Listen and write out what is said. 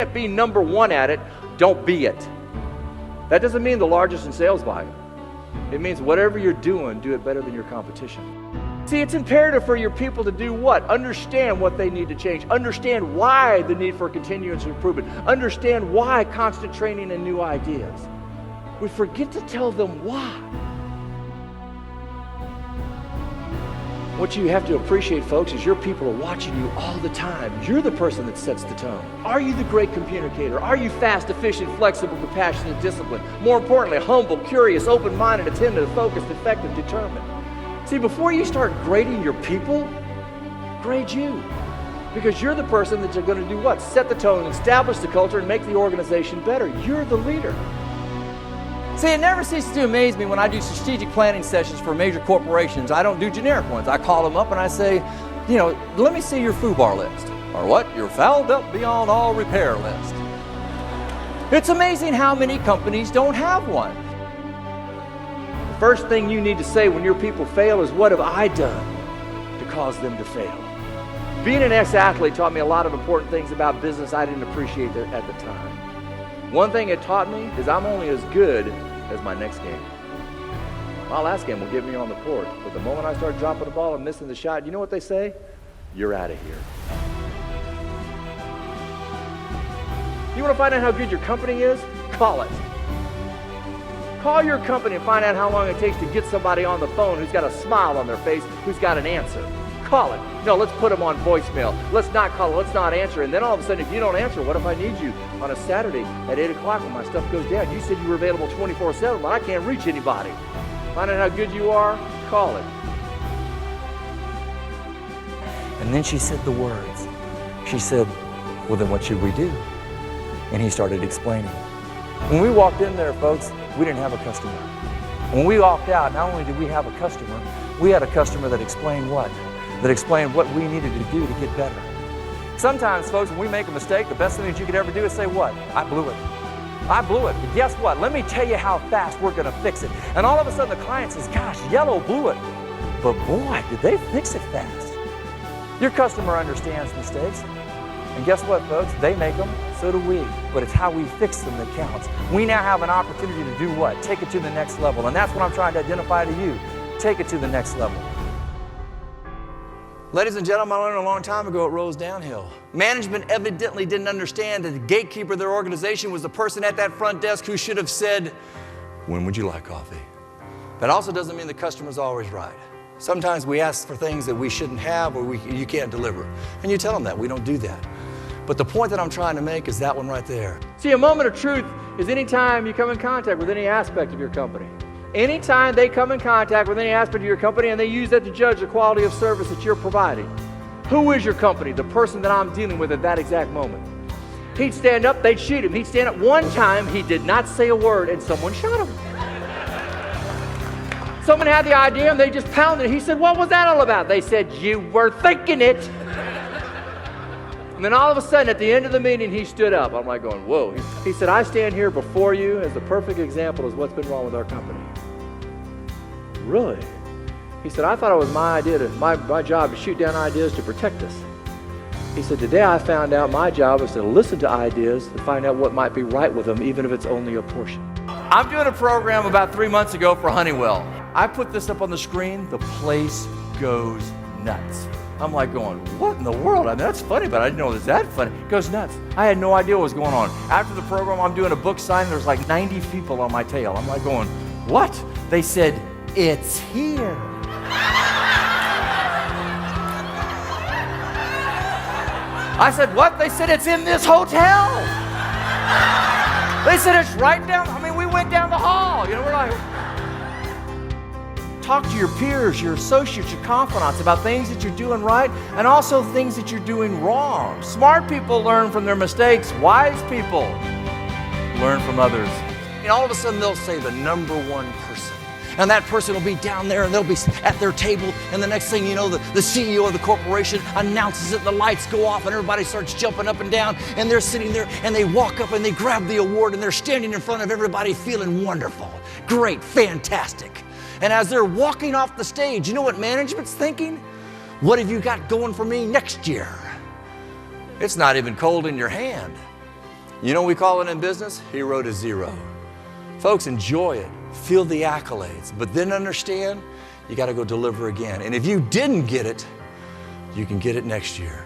can't be number one at it, don't be it. That doesn't mean the largest in sales volume. It means whatever you're doing, do it better than your competition. See, it's imperative for your people to do what? Understand what they need to change. Understand why the need for continuous improvement. Understand why constant training and new ideas. We forget to tell them why. What you have to appreciate, folks, is your people are watching you all the time. You're the person that sets the tone. Are you the great communicator? Are you fast, efficient, flexible, compassionate, disciplined? More importantly, humble, curious, open-minded, attentive, focused, effective, determined. See, before you start grading your people, grade you. Because you're the person that you're going to do what? Set the tone, establish the culture, and make the organization better. You're the leader. See, it never ceases to amaze me when I do strategic planning sessions for major corporations. I don't do generic ones. I call them up and I say, let me see your FUBAR list. Or what? Your fouled up beyond all repair list. It's amazing how many companies don't have one. The first thing you need to say when your people fail is, what have I done to cause them to fail? Being an ex-athlete taught me a lot of important things about business I didn't appreciate at the time. One thing it taught me is I'm only as good as my next game. My last game will get me on the court, but the moment I start dropping the ball and missing the shot, you know what they say? You're out of here. You want to find out how good your company is? Call it. Call your company and find out how long it takes to get somebody on the phone who's got a smile on their face, who's got an answer. Call it. No, let's put them on voicemail. Let's not call it. Let's not answer. And then all of a sudden, if you don't answer, what if I need you on a Saturday at 8 o'clock when my stuff goes down? You said you were available 24/7, but I can't reach anybody. Find out how good you are? Call it. And then she said the words. She said, well, then what should we do? And he started explaining. When we walked in there, folks, we didn't have a customer. When we walked out, not only did we have a customer, we had a customer that explained what? That explained what we needed to do to get better. Sometimes, folks, when we make a mistake, the best thing that you could ever do is say what? I blew it. I blew it. But guess what? Let me tell you how fast we're going to fix it. And all of a sudden the client says, gosh, Yellow blew it. But boy, did they fix it fast. Your customer understands mistakes. And guess what, folks? They make them, so do we. But it's how we fix them that counts. We now have an opportunity to do what? Take it to the next level. And that's what I'm trying to identify to you. Take it to the next level. Ladies and gentlemen, I learned a long time ago it rolls downhill. Management evidently didn't understand that the gatekeeper of their organization was the person at that front desk who should have said, when would you like coffee? That also doesn't mean the customer's always right. Sometimes we ask for things that we shouldn't have or you can't deliver. And you tell them that. We don't do that. But the point that I'm trying to make is that one right there. See, a moment of truth is any time you come in contact with any aspect of your company. Anytime they come in contact with any aspect of your company and they use that to judge the quality of service that you're providing. Who is your company? The person that I'm dealing with at that exact moment. He'd stand up, they'd shoot him. He'd stand up. One time, he did not say a word and someone shot him. Someone had the idea and they just pounded it. He said, what was that all about? They said, you were thinking it. And then all of a sudden, at the end of the meeting, he stood up. I'm like going, whoa. He said, I stand here before you as the perfect example of what's been wrong with our company. Really? He said, I thought it was my idea, my job to shoot down ideas to protect us. He said, today I found out my job is to listen to ideas and find out what might be right with them, even if it's only a portion. I'm doing a program about 3 months ago for Honeywell. I put this up on the screen, the place goes nuts. I'm like going, what in the world? I mean, that's funny, but I didn't know it was that funny. It goes nuts. I had no idea what was going on. After the program, I'm doing a book signing. There's like 90 people on my tail. I'm like going, what? They said, it's here. I said, what? They said, it's in this hotel. They said, it's right down. I mean, we went down the hall. We're like, talk to your peers, your associates, your confidants about things that you're doing right and also things that you're doing wrong. Smart people learn from their mistakes. Wise people learn from others. And all of a sudden, they'll say the number one person. And that person will be down there and they'll be at their table. And the next thing you know, the CEO of the corporation announces it. The lights go off and everybody starts jumping up and down. And they're sitting there and they walk up and they grab the award and they're standing in front of everybody feeling wonderful. Great, fantastic. And as they're walking off the stage, you know what management's thinking? What have you got going for me next year? It's not even cold in your hand. You know what we call it in business? Hero to zero. Folks, enjoy it. Feel the accolades. But then understand, you got to go deliver again. And if you didn't get it, you can get it next year.